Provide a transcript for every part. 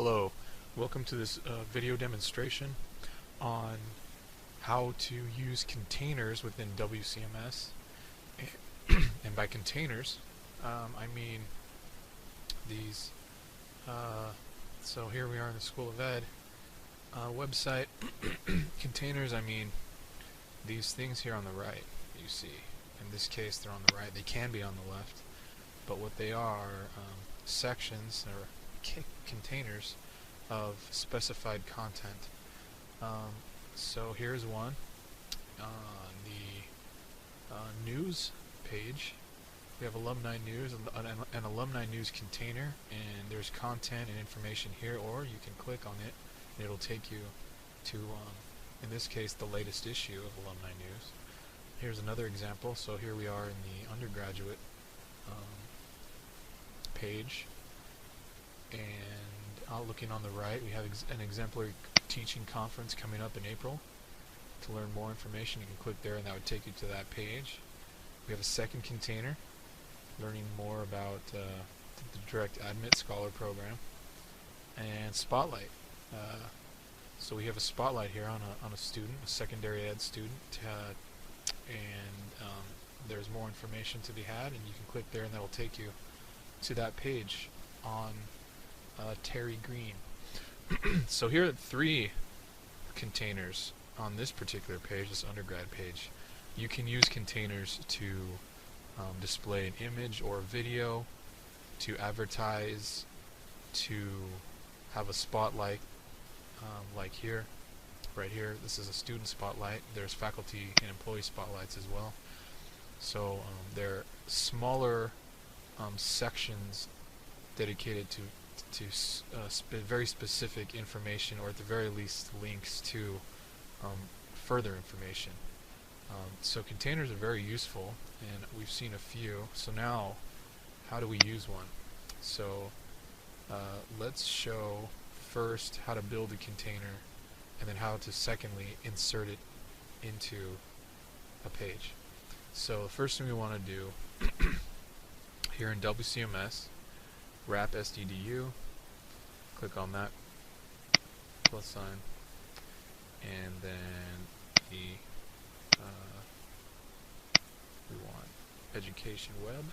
Hello, welcome to this video demonstration on how to use containers within WCMS. And by containers, I mean these. So here we are in the School of Ed website. Containers, I mean these things here on the right, you see. In this case, they're on the right. They can be on the left, but what they are sections or containers of specified content. So here's one on the news page. We have alumni news, an alumni news container, and there's content and information here, or you can click on it and it'll take you to, in this case, the latest issue of alumni news. Here's another example. So here we are in the undergraduate page, and looking on the right, we have an exemplary teaching conference coming up in April. To learn more information, you can click there and that would take you to that page. We have a second container, learning more about the Direct Admit Scholar Program, and Spotlight. So we have a spotlight here on a student, a secondary ed student, and there's more information to be had, and you can click there and that will take you to that page on Terry Green. So here are 3 containers on this particular page, this undergrad page. You can use containers to display an image or a video, to advertise, to have a spotlight, like here, right here. This is a student spotlight. There's faculty and employee spotlights as well. So they're smaller sections dedicated to very specific information, or at the very least links to further information. So containers are very useful, and we've seen a few. So now, how do we use one? So let's show first how to build a container, and then how to secondly insert it into a page. So the first thing we want to do here in WCMS, wrap SDDU, click on that plus sign, and then we want education web.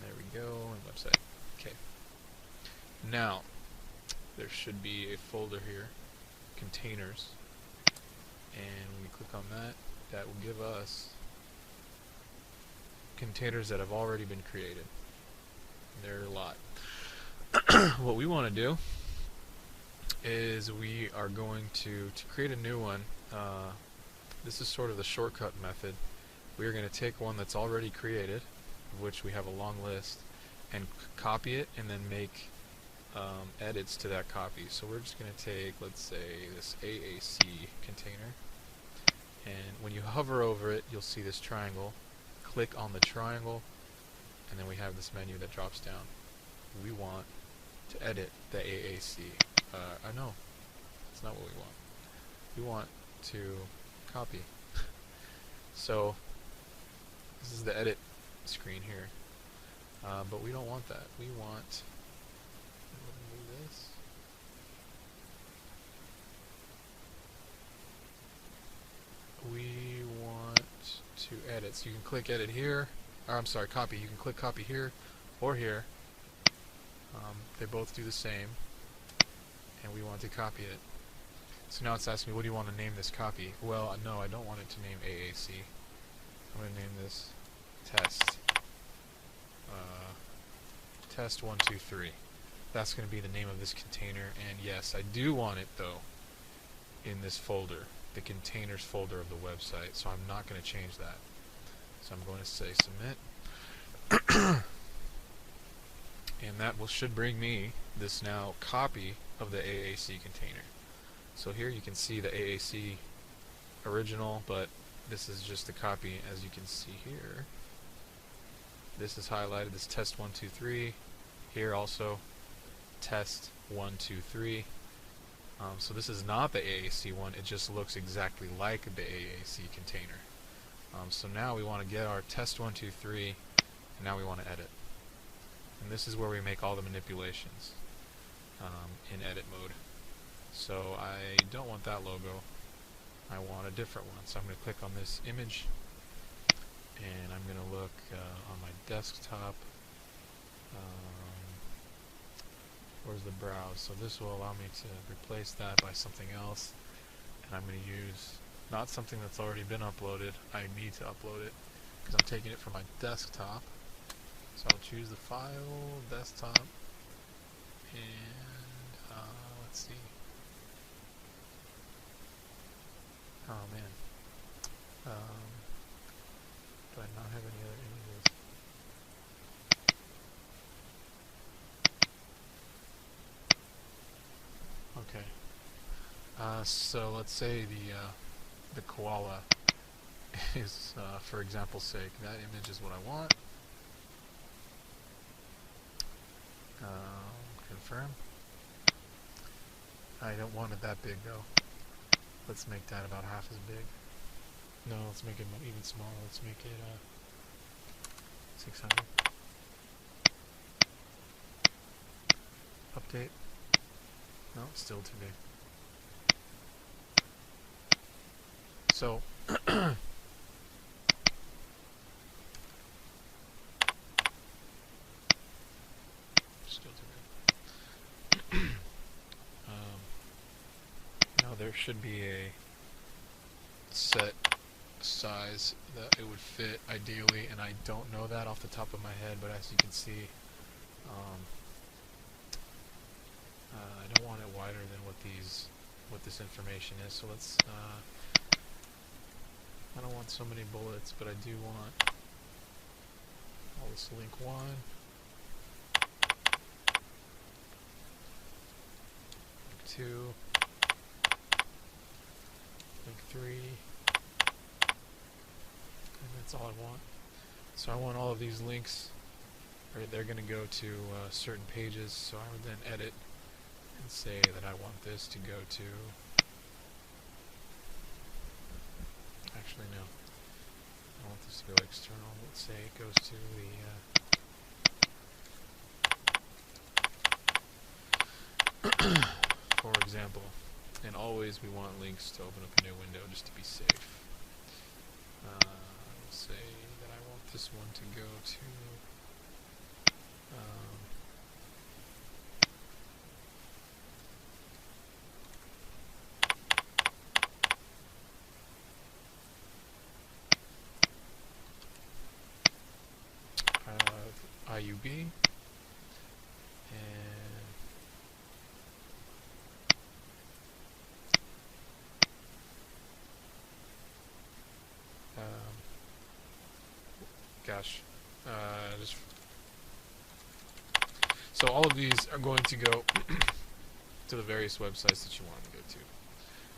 There we go, and website. Okay. Now there should be a folder here, containers, and when we click on that, that will give us containers that have already been created. There are a lot. What we want to do is we are going to create a new one. This is sort of the shortcut method. We are going to take one that's already created, of which we have a long list, and copy it and then make edits to that copy. So we're just going to take, let's say, this AAC container, and when you hover over it, you'll see this triangle. Click on the triangle, and then we have this menu that drops down. We want to edit the AAC. No, that's not what we want. We want to copy. So this is the edit screen here, but we don't want that. We want this. We want to edit. So you can click edit here, or I'm sorry, copy. You can click copy here or here. They both do the same, and we want to copy it. So now it's asking me, what do you want to name this copy? Well, no, I don't want it to name AAC. I'm going to name this test. Test 1, 2, 3. That's going to be the name of this container, and yes, I do want it, though, in this folder, the containers folder of the website, so I'm not going to change that. So I'm going to say submit. And that should bring me this now copy of the AAC container. So here you can see the AAC original, but this is just a copy, as you can see here. This is highlighted, this test 1, 2, 3. Here also, test 1, 2, 3. So this is not the AAC one, it just looks exactly like the AAC container. So now we want to get our test 1, 2, 3, and now we want to edit. And this is where we make all the manipulations. in edit mode. So I don't want that logo. I want a different one. So I'm going to click on this image, and I'm going to look on my desktop. Where's the browse? So this will allow me to replace that by something else, and I'm going to use not something that's already been uploaded. I need to upload it because I'm taking it from my desktop. So I'll choose the file, desktop, and let's see. Oh man, do I not have any other images? Okay. So let's say the koala is, for example's sake, that image is what I want. Confirm. I don't want it that big though. Let's make that about half as big. No, let's make it even smaller. Let's make it 600. Update. No, still too big. So still too big. Now there should be a set size that it would fit ideally, and I don't know that off the top of my head, but as you can see, I don't want it wider than what this information is. So let's I don't want so many bullets, but I do want all this link 1, link 2, link 3, and that's all I want. So I want all of these links, they're going to go to certain pages, so I would then edit and say that I want this to go to, actually no, I want this to go external. Let's say it goes to the for example, and always we want links to open up a new window just to be safe. We'll say that I want this one to go to IUB, and gosh, just so all of these are going to go to the various websites that you want to go to.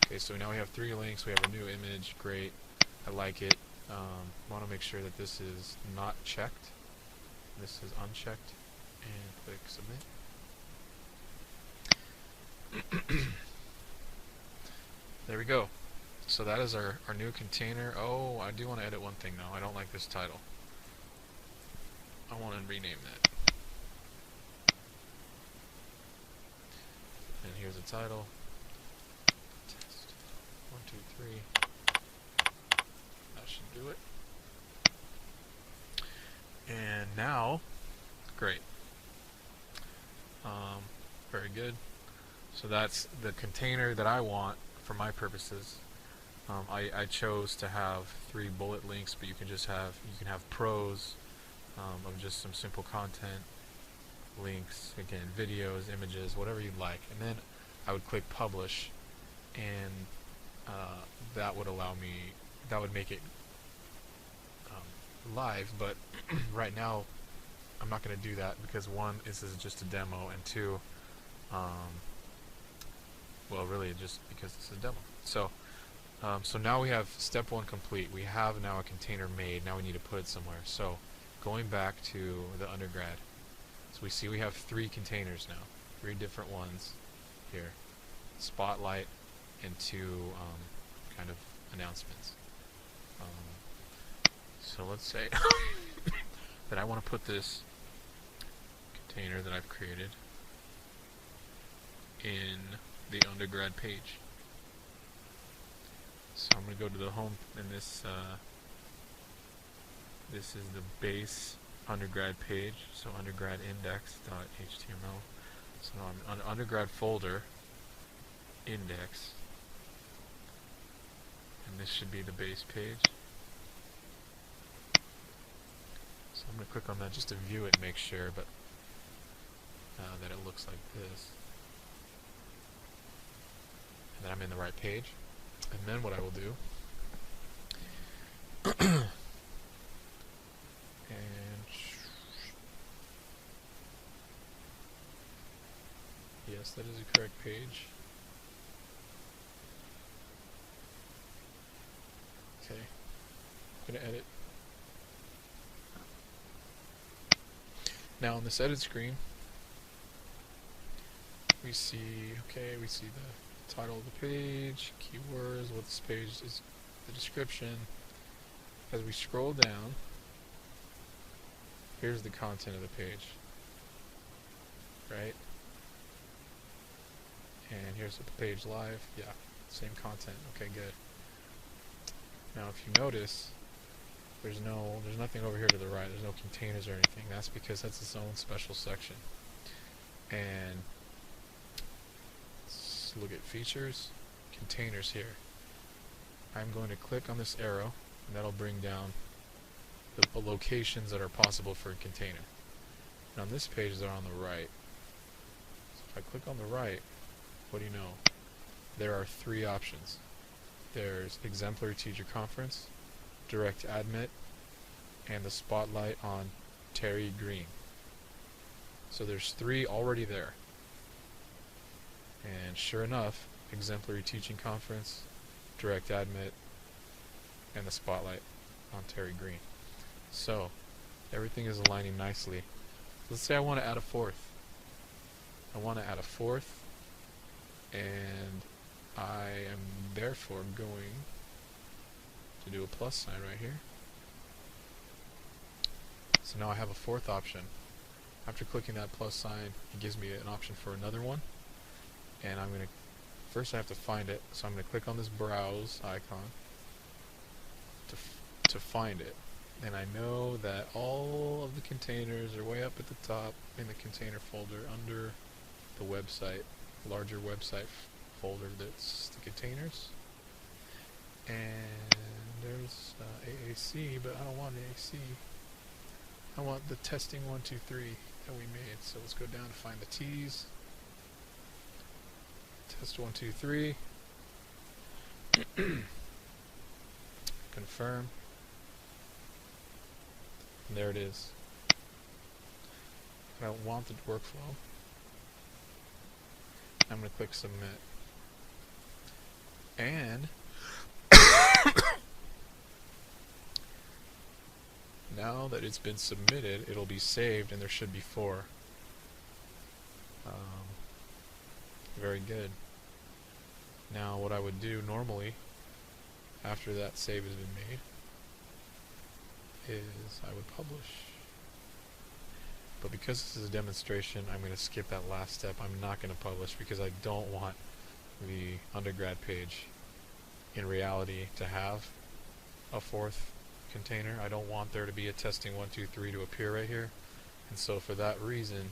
Okay, so now we have 3 links. We have a new image. Great, I like it. Want to make sure that this is not checked. This is unchecked, and click submit. There we go. So that is our new container. Oh, I do want to edit one thing though. I don't like this title. I want to rename that. And here's the title. Test 1, 2, 3. That should do it. And now, great. Very good. So that's the container that I want for my purposes. I chose to have 3 bullet links, but you can have pros of just some simple content, links, again, videos, images, whatever you'd like. And then I would click publish, and that would allow me, that would make it live, but right now I'm not going to do that because 1, this is just a demo, and 2, well, really just because this is a demo. So so now we have step 1 complete. We have now a container made. Now we need to put it somewhere. So going back to the undergrad, so we see we have 3 containers now, 3 different ones here, spotlight and 2 kind of announcements. So let's say that I want to put this container that I've created in the undergrad page. So I'm going to go to the home, and this is the base undergrad page, so undergradindex.html. So I'm on undergrad folder, index, and this should be the base page. So I'm going to click on that just to view it and make sure, but that it looks like this. And then I'm in the right page. And then what I will do, and yes, that is the correct page. Okay, I'm going to edit. Now on this edit screen, we see the title of the page, keywords, what this page is, the description. As we scroll down, here's the content of the page, right? And here's the page live. Yeah, same content. Okay, good. Now if you notice, there's nothing over here to the right. There's no containers or anything. That's because that's its own special section. And let's look at features, containers here. I'm going to click on this arrow, and that'll bring down the locations that are possible for a container. And on this page, they're on the right. So if I click on the right, what do you know? There are 3 options. There's Exemplary Teacher Conference, Direct Admit, and the Spotlight on Terry Green. So there's 3 already there. And sure enough, Exemplary Teaching Conference, Direct Admit, and the Spotlight on Terry Green. So everything is aligning nicely. Let's say I want to add a 4th. I want to add a 4th, and I am therefore going to do a plus sign right here. So now I have a 4th option. After clicking that plus sign, it gives me an option for another one. And I'm going to, first I have to find it, so I'm going to click on this browse icon to find it. And I know that all of the containers are way up at the top in the container folder under the website, larger website folder that's the containers. And there's AAC, but I don't want AAC. I want the testing 1, 2, 3 that we made. So let's go down to find the T's. Test 1, 2, 3. Confirm. And there it is. And I want the workflow. I'm going to click submit. And now that it's been submitted, it'll be saved, and there should be 4. Very good. Now what I would do normally, after that save has been made, is I would publish. But because this is a demonstration, I'm going to skip that last step. I'm not going to publish because I don't want the undergrad page in reality to have a 4th container. I don't want there to be a testing 1, 2, 3 to appear right here. And so for that reason,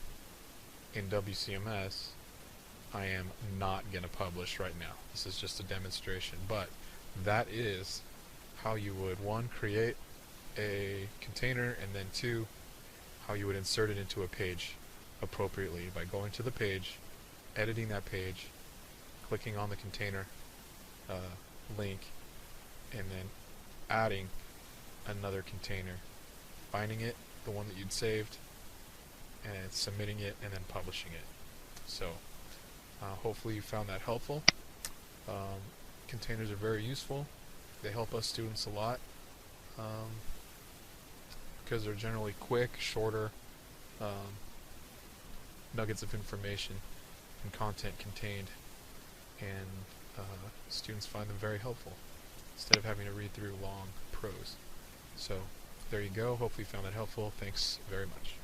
in WCMS, I am not going to publish right now. This is just a demonstration. But that is how you would, 1, create a container, and then 2, how you would insert it into a page appropriately by going to the page, editing that page, clicking on the container link, and then adding another container, finding it, the one that you'd saved, and submitting it, and then publishing it. So hopefully you found that helpful. Containers are very useful. They help us students a lot because they're generally quick, shorter nuggets of information and content contained, and students find them very helpful instead of having to read through long prose. So there you go. Hopefully you found that helpful. Thanks very much.